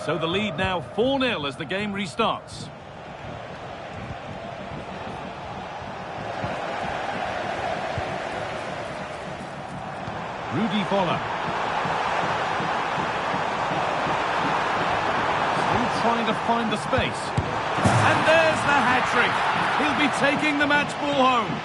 So the lead now 4-0 as the game restarts. Rudi Völler. Still trying to find the space. And there's the hat-trick. He'll be taking the match ball home.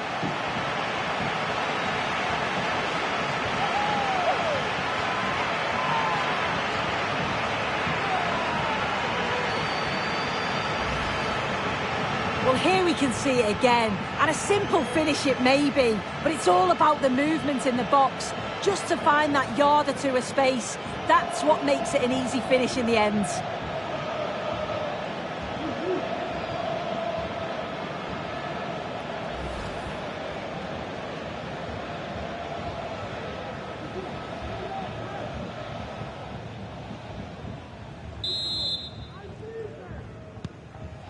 Well, here we can see it again, and a simple finish it may be, but it's all about the movement in the box, just to find that yard or two of space. That's what makes it an easy finish in the end.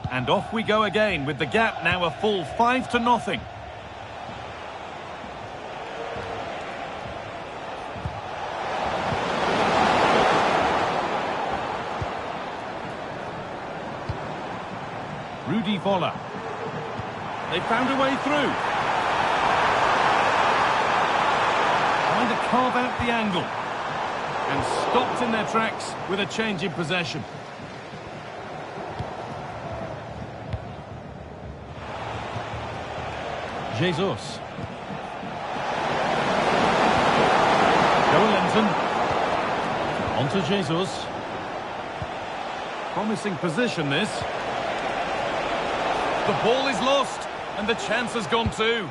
And off we go again, with the gap now a full 5-0. Rudi Völler. They found a way through. Trying to carve out the angle. And stopped in their tracks with a change in possession. Jesus. Joelinton. On to Jesus. Promising position, this. The ball is lost, and the chance has gone too.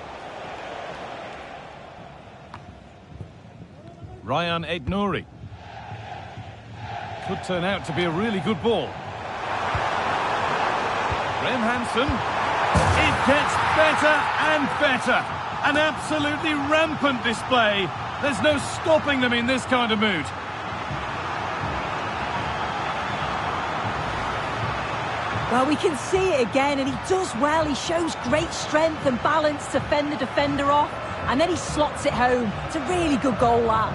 Ryan Aït-Nouri. Could turn out to be a really good ball. Graham Hansen. It gets better and better. An absolutely rampant display. There's no stopping them in this kind of mood. Well, we can see it again, and he does well. He shows great strength and balance to fend the defender off, and then he slots it home. It's a really good goal, that.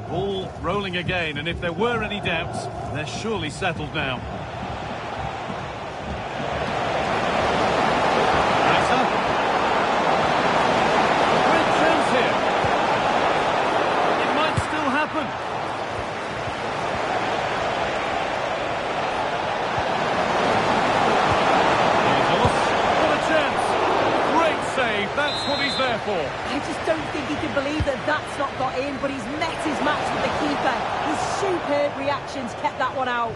Ball rolling again, and if there were any doubts, they're surely settled now. Raisa. Great chance here. It might still happen. Jesus. What a chance. Great save. That's what he's there for. I just don't think he can believe that that's not got in, but he's met his match with the keeper. His superb reactions kept that one out.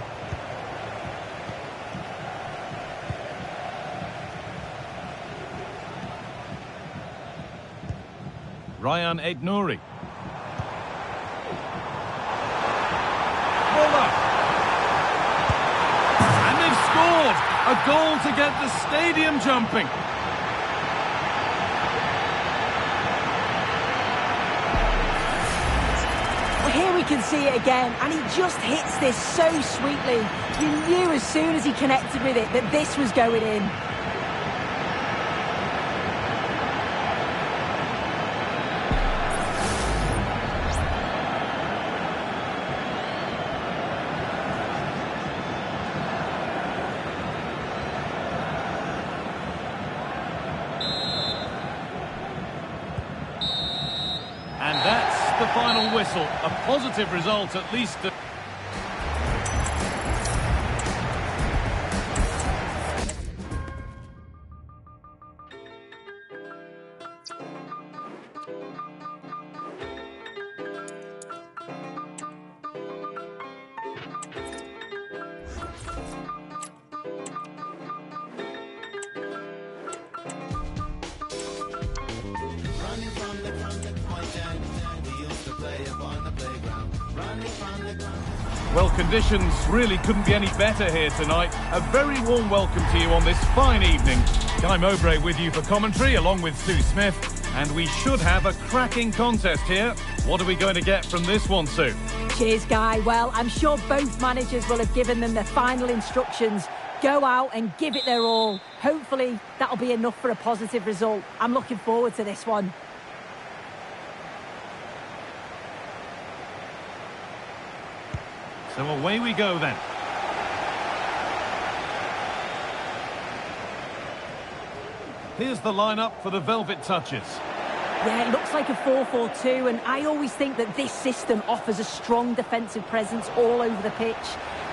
Ryan Aït-Nouri. Völler. And they've scored! A goal to get the stadium jumping. Here we can see it again, and he just hits this so sweetly. You knew as soon as he connected with it that this was going in. And that's the final whistle. A positive result, at least. Running from the point, we used to play upon the playground. Running from the Well, conditions really couldn't be any better here tonight. A very warm welcome to you on this fine evening. Guy Mowbray with you for commentary, along with Sue Smith. And we should have a cracking contest here. What are we going to get from this one, Sue? Cheers, Guy. Well, I'm sure both managers will have given them their final instructions. Go out and give it their all. Hopefully, that'll be enough for a positive result. I'm looking forward to this one. So away we go then. Here's the lineup for the Velvet Touches. Yeah, it looks like a 4-4-2, and I always think that this system offers a strong defensive presence all over the pitch.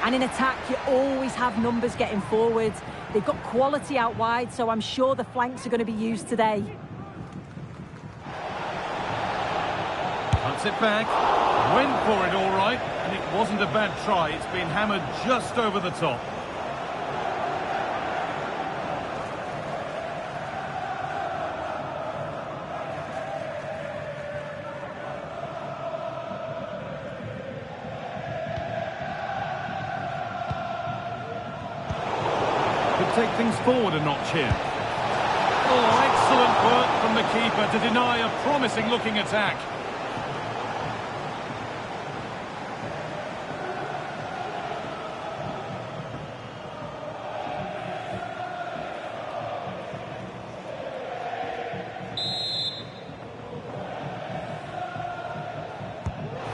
And in attack, you always have numbers getting forward. They've got quality out wide, so I'm sure the flanks are going to be used today. Cuts it back. Went for it all right, and it wasn't a bad try. It's been hammered just over the top. Take things forward a notch here. Oh, excellent work from the keeper to deny a promising looking attack.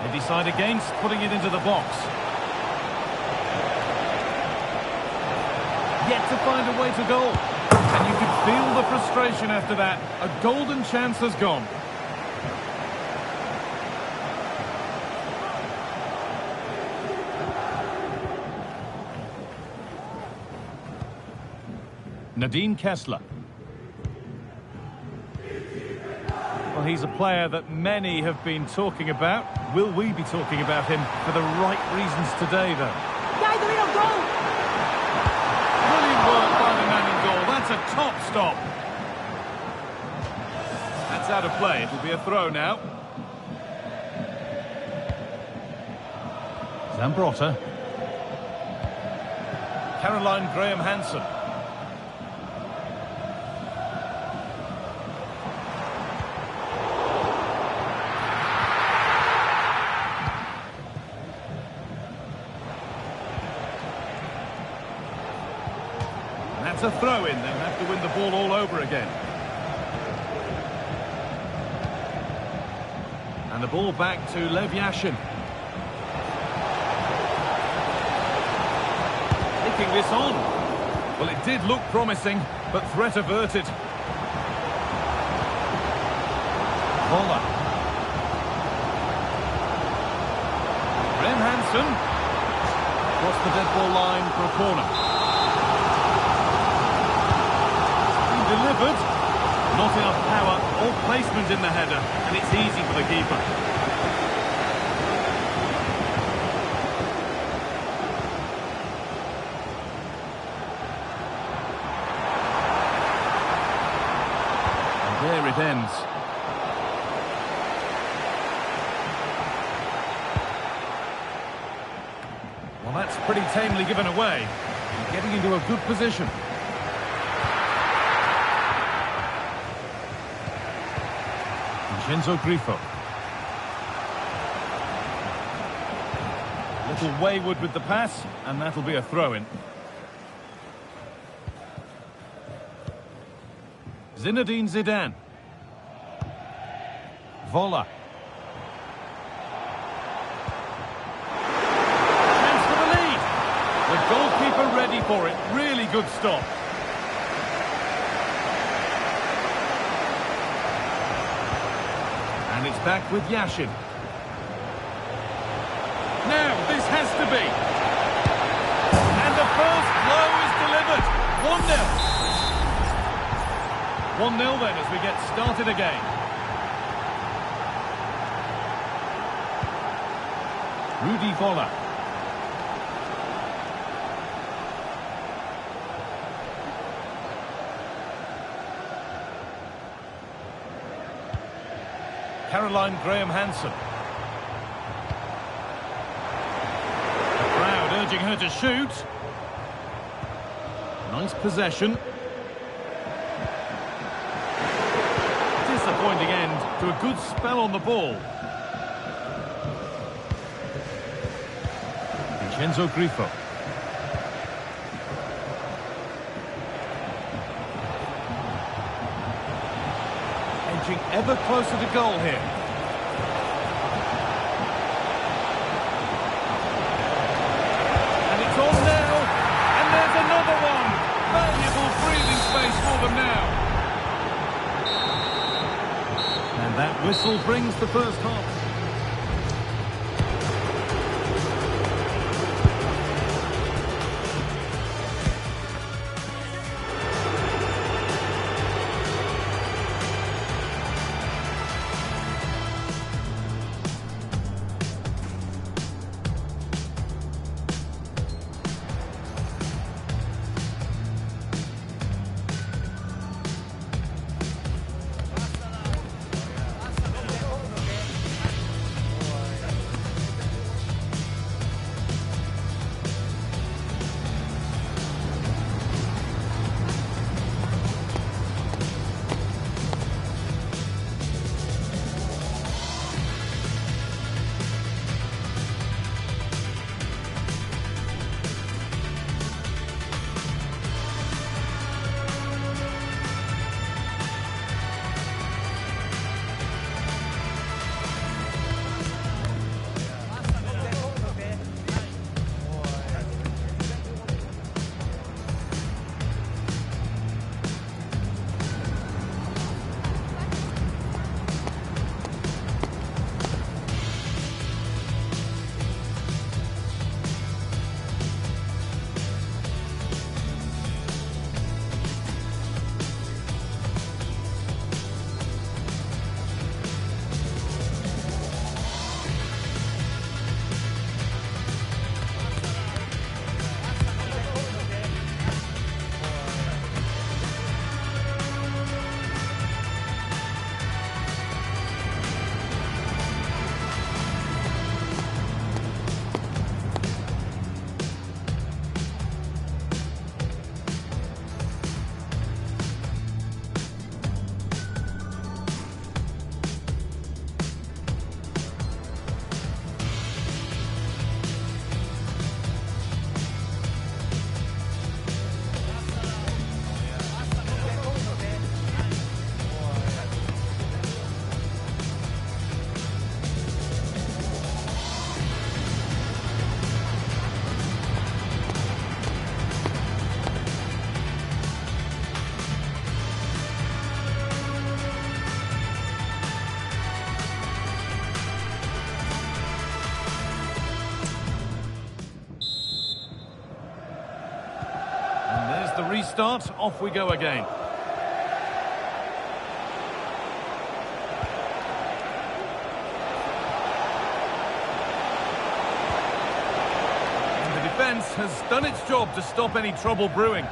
They decide against putting it into the box. Yet to find a way to goal. And you could feel the frustration after that. A golden chance has gone. Nadine Kessler. Well, he's a player that many have been talking about. Will we be talking about him for the right reasons today, though? Guy, they're in on goal! Work by the man in goal. That's a top stop. That's out of play. It'll be a throw now. Zambrotta. Caroline Graham-Hansen. That's a throw-in. They'll have to win the ball all over again. And the ball back to Lev Yashin. Taking this on. Well, it did look promising, but threat averted. Vola. Graham-Hansen. Across the dead ball line for a corner. Delivered, not enough power or placement in the header, and it's easy for the keeper. And there it ends. Well, that's pretty tamely given away. Getting into a good position. Vincenzo Grifo. A little wayward with the pass, and that'll be a throw-in. Zinedine Zidane. Vola. Chance for the lead. The goalkeeper ready for it. Really good stop. And it's back with Yashin. Now, this has to be. And the first blow is delivered. 1-0. 1-0 then as we get started again. Rudi Vola. Caroline Graham-Hansen. encouraging her to shoot. Nice possession. Disappointing end to a good spell on the ball. Vincenzo Grifo. Edging ever closer to goal here. And it's on now. And there's another one. Valuable breathing space for them now. And that whistle brings the first half. The restart, off we go again. And the defence has done its job to stop any trouble brewing.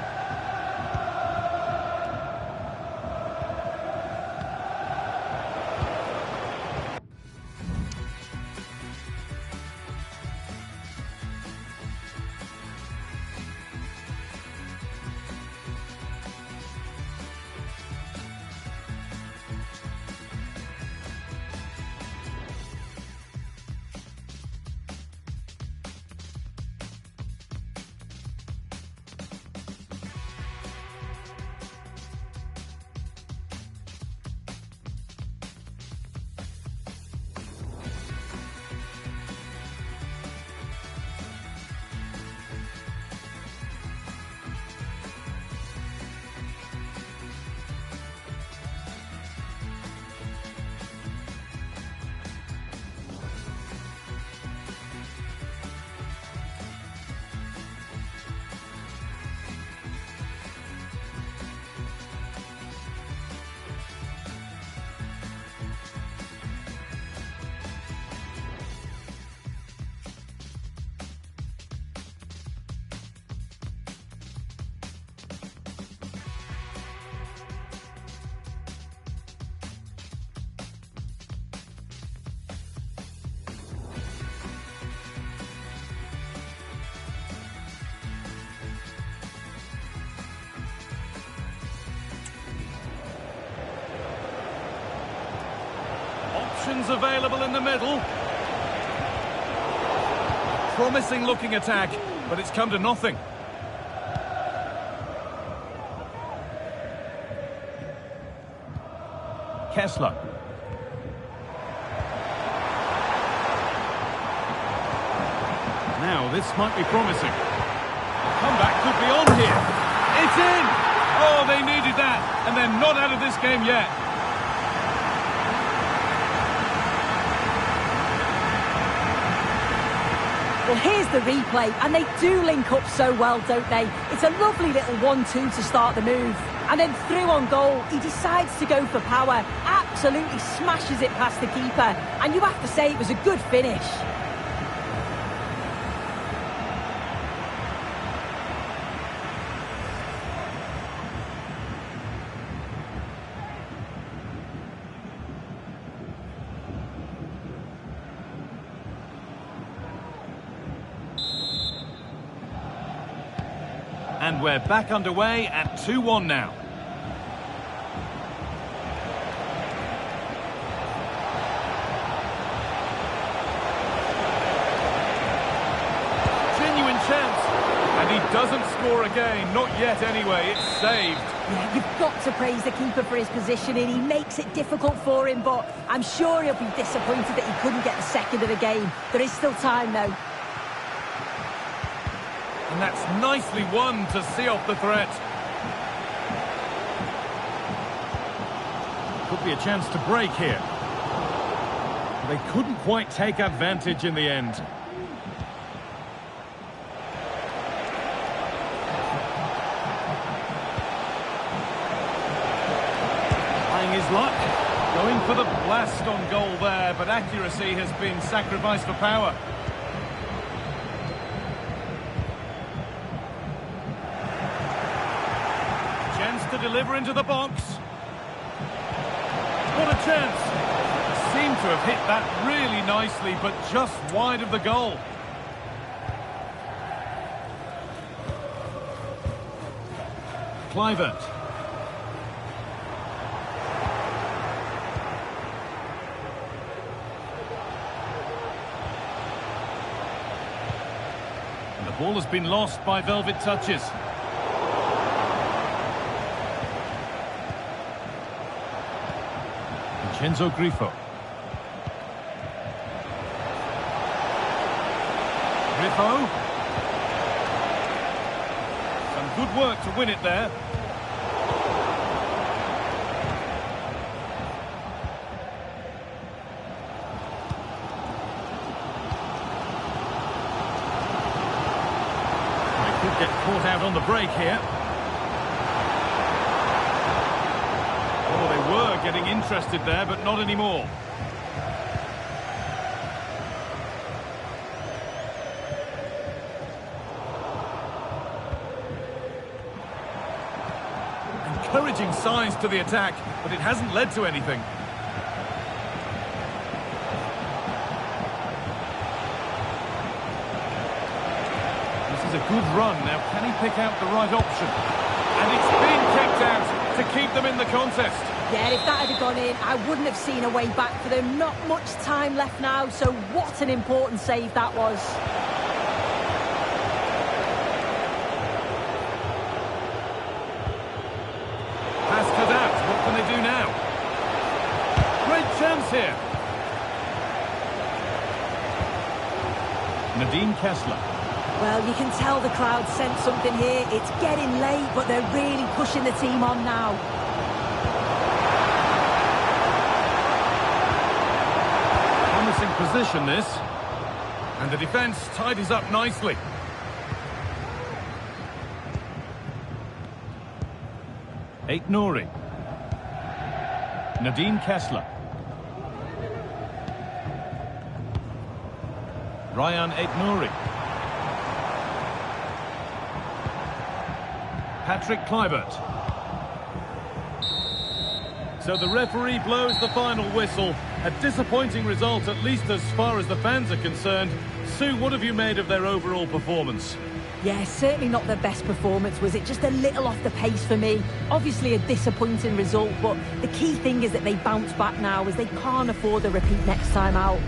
options available in the middle. Promising looking attack, but it's come to nothing. Kessler. Now, this might be promising. The comeback could be on here. It's in! Oh, they needed that, and they're not out of this game yet. Well, here's the replay, and they do link up so well, don't they? It's a lovely little 1-2 to start the move. And then through on goal, he decides to go for power, absolutely smashes it past the keeper, and you have to say it was a good finish. And we're back underway at 2-1 now. Genuine chance. And he doesn't score again. Not yet anyway. It's saved. Yeah, you've got to praise the keeper for his positioning. He makes it difficult for him, but I'm sure he'll be disappointed that he couldn't get the second of the game. There is still time, though. And that's nicely won to see off the threat. Could be a chance to break here. They couldn't quite take advantage in the end. Trying his luck. Going for the blast on goal there, but accuracy has been sacrificed for power. To deliver into the box. What a chance. Seemed to have hit that really nicely, but just wide of the goal. Kluivert. And the ball has been lost by velvet touches. Enzo Grifo. Grifo. Some good work to win it there. They could get caught out on the break here. Oh, they were getting interested there, but not anymore. Encouraging signs to the attack, but it hasn't led to anything. This is a good run. Now, can he pick out the right option? And it's been kept out to keep them in the contest. Yeah, if that had gone in, I wouldn't have seen a way back for them. Not much time left now, so what an important save that was. Pass cut out. What can they do now? Great chance here. Nadine Kessler. Well, you can tell the crowd sense something here. It's getting late, but they're really pushing the team on now. Promising position, this. And the defence tidies up nicely. Aït-Nouri. Nadine Kessler. Rayan Aït-Nouri. Patrick Kluivert. So the referee blows the final whistle. A disappointing result, at least as far as the fans are concerned. Sue, what have you made of their overall performance? Yeah, certainly not the best performance, was it? Just a little off the pace for me. Obviously a disappointing result, but the key thing is that they bounce back now, as they can't afford a repeat next time out.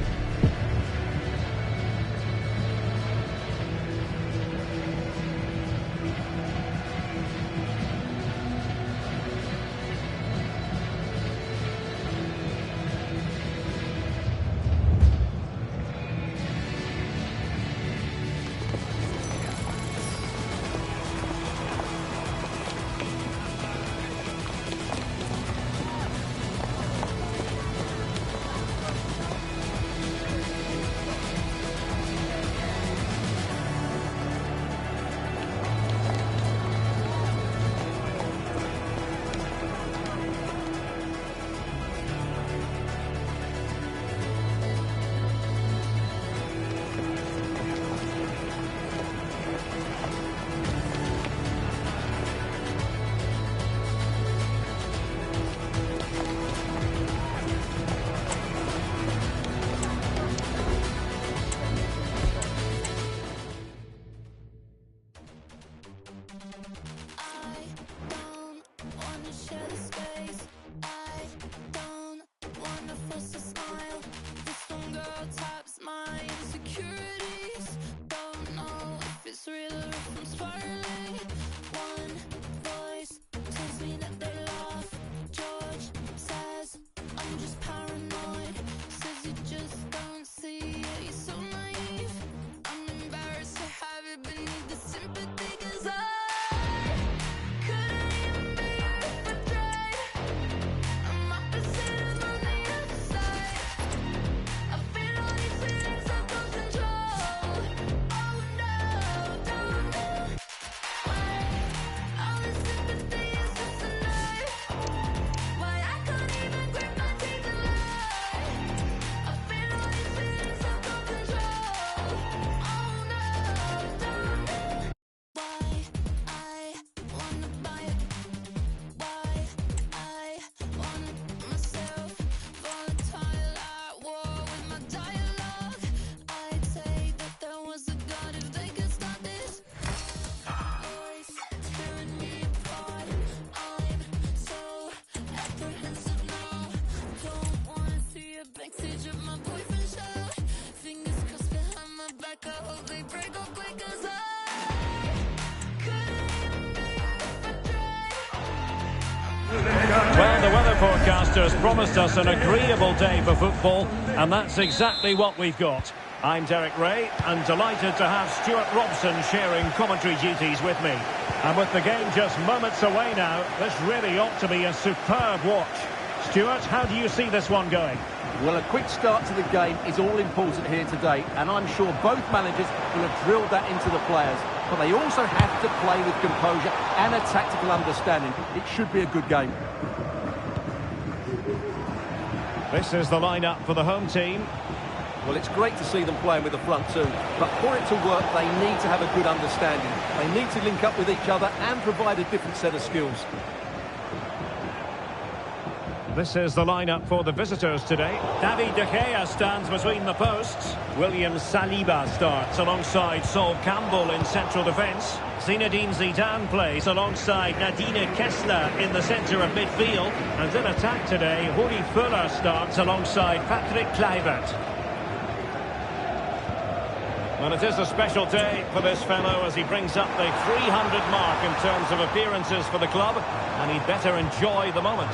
Well, the weather forecasters promised us an agreeable day for football, and that's exactly what we've got. I'm Derek Ray, and delighted to have Stuart Robson sharing commentary duties with me. And with the game just moments away now, this really ought to be a superb watch. Stuart, how do you see this one going? Well, a quick start to the game is all important here today, and I'm sure both managers will have drilled that into the players. But they also have to play with composure and a tactical understanding. It should be a good game. This is the lineup for the home team. Well, it's great to see them playing with the front two, but for it to work, they need to have a good understanding. They need to link up with each other and provide a different set of skills. This is the lineup for the visitors today. David De Gea stands between the posts. William Saliba starts alongside Sol Campbell in central defence. Zinedine Zidane plays alongside Nadine Kessler in the centre of midfield. And in attack today, Rudi Völler starts alongside Patrick Kluivert. Well, it is a special day for this fellow as he brings up the 300 mark in terms of appearances for the club, and he'd better enjoy the moment.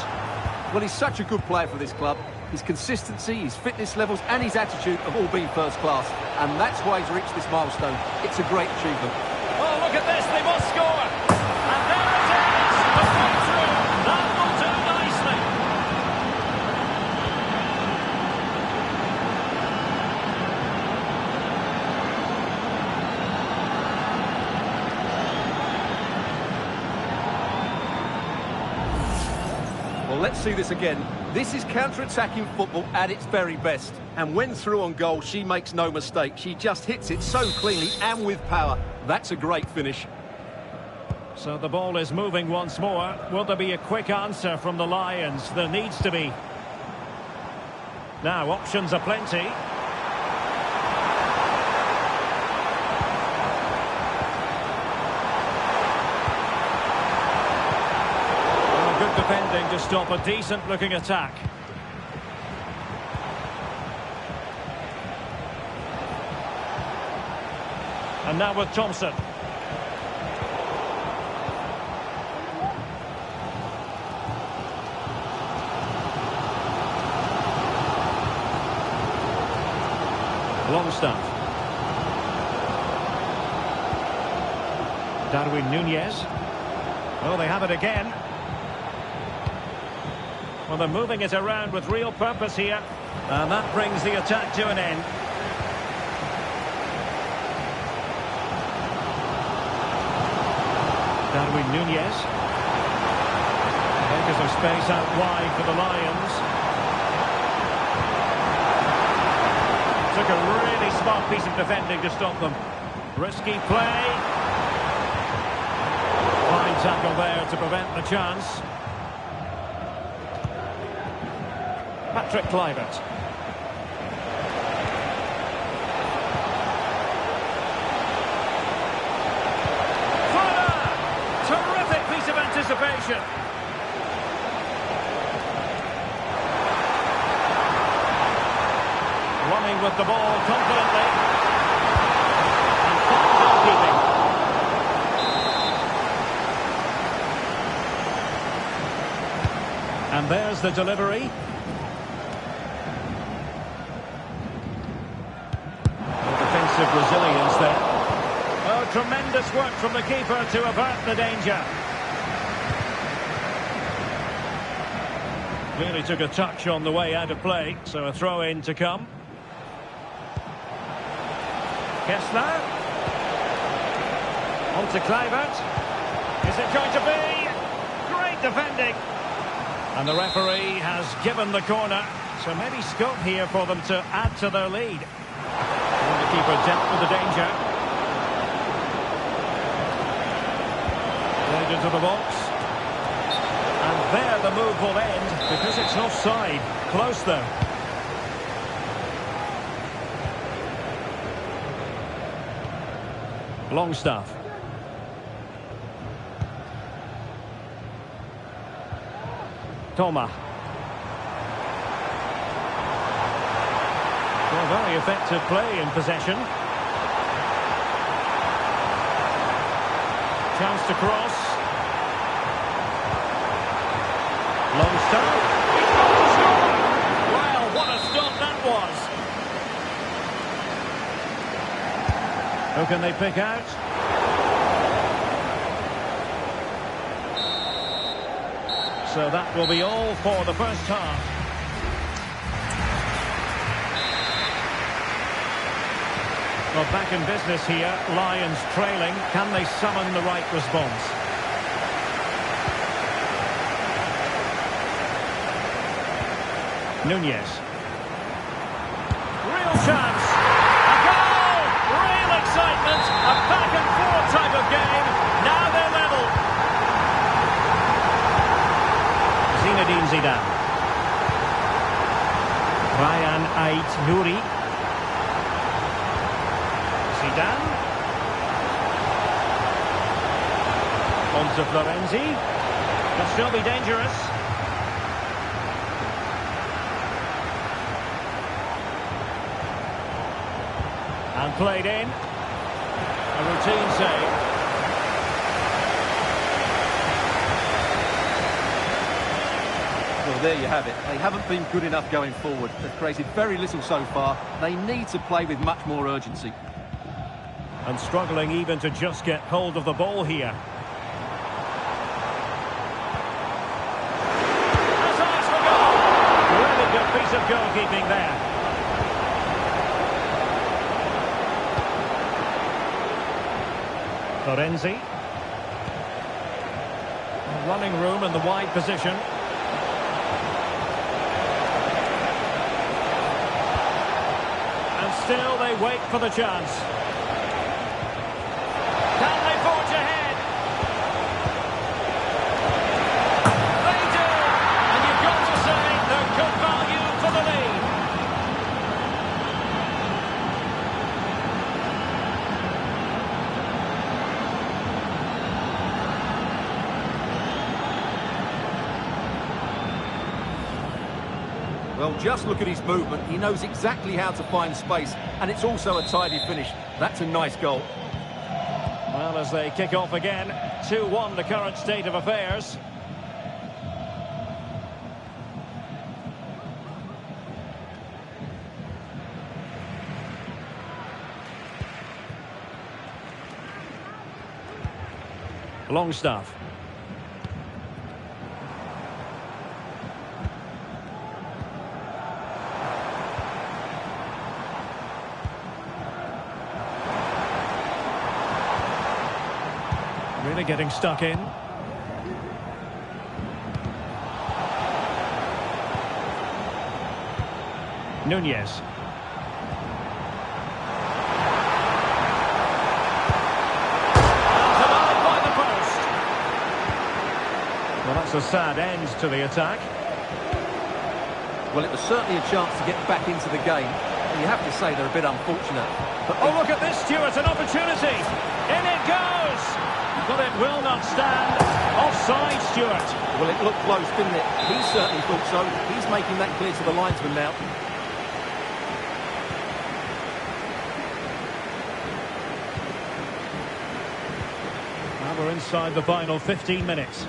Well, he's such a good player for this club. His consistency, his fitness levels and his attitude have all been first class. And that's why he's reached this milestone. It's a great achievement. Oh, look at this, they must score! And there it is! The breakthrough! That will do nicely! Well, let's see this again. This is counter-attacking football at its very best. And when through on goal, she makes no mistake. She just hits it so cleanly and with power. That's a great finish. So the ball is moving once more. Will there be a quick answer from the Lions? There needs to be. Now, options are plenty. defending to stop a decent-looking attack. And now with Thompson. Longstaff. Darwin Núñez. Oh, they have it again. Well, they're moving it around with real purpose here. And that brings the attack to an end. Darwin Núñez. Plenty of space out wide for the Lions. Took a really smart piece of defending to stop them. Risky play. Fine tackle there to prevent the chance. Patrick Kluivert. Fire! Terrific piece of anticipation. Running with the ball confidently. And fine goalkeeping. And there's the delivery. Defensive resilience there. Oh, tremendous work from the keeper to avert the danger. Really took a touch on the way out of play, so a throw-in to come. Kessler. On to Kluivert. Is it going to be? Great defending. And the referee has given the corner, so maybe scope here for them to add to their lead. And the keeper dealt with the danger. Played into the box. And there the move will end, because it's offside. Close though. Longstaff. Thomas. Well, very effective play in possession. Chance to cross. Longstaff. He's got to score! Well, what a stop that was. Who can they pick out? So that will be all for the first half. Well, back in business here, Lions trailing. Can they summon the right response? Núñez. Real chance. A goal! Real excitement. A back and forth type of game. Now they're level. Zinedine Zidane. Ryan Ait-Nouri. Zidane. On to Florenzi. Can still be dangerous. And played in. A routine save. Well, there you have it. They haven't been good enough going forward. They've created very little so far. They need to play with much more urgency. And struggling even to just get hold of the ball here. That's eyes for goal! Really good piece of goalkeeping there. Florenzi. Running room in the wide position. And still they wait for the chance. Can they forge ahead? They do! And you've got to say they're good value for the lead. Well, just look at his movement. He knows exactly how to find space, and it's also a tidy finish. That's a nice goal. Well, as they kick off again, 2-1 the current state of affairs. Longstaff. Really getting stuck in. Nunez. Well, that's a sad end to the attack. Well, it was certainly a chance to get back into the game. And you have to say they're a bit unfortunate. But oh, look at this, Stuart, an opportunity. In it goes. But it will not stand. Offside, Stuart. Well, it looked close, didn't it? He certainly thought so. He's making that clear to the linesman now. Now we're inside the final 15 minutes.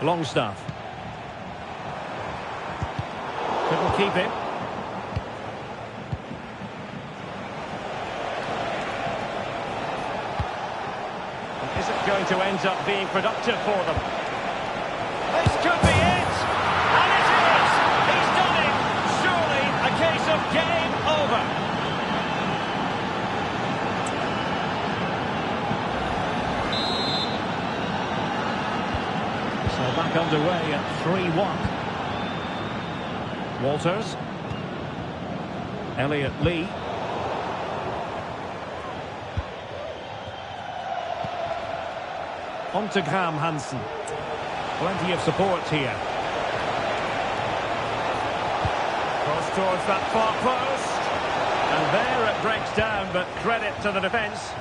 Longstaff. Couldn't keep it. Is it going to end up being productive for them? This could be it! And it is! He's done it! Surely a case of game over. Back underway at 3-1. Walters. Elliot Lee. On to Graham Hansen. Plenty of support here. Cross towards that far post. And there it breaks down, but credit to the defence.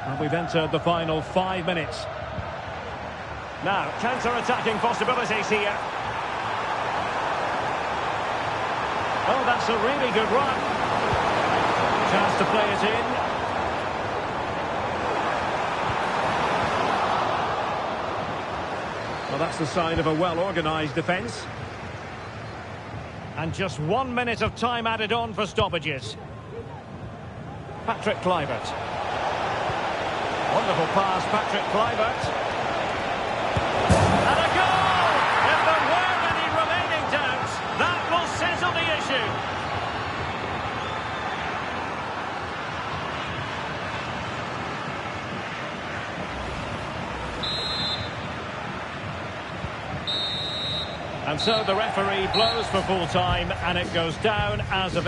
And we've entered the final 5 minutes. Now, counter-attacking possibilities here. Oh, that's a really good run. Chance to play it in. Well, that's the sign of a well-organised defence. And just 1 minute of time added on for stoppages. Patrick Kluivert. Wonderful pass, Patrick Kluivert. And a goal! If there were any remaining doubts, that will settle the issue. And so the referee blows for full time, and it goes down as a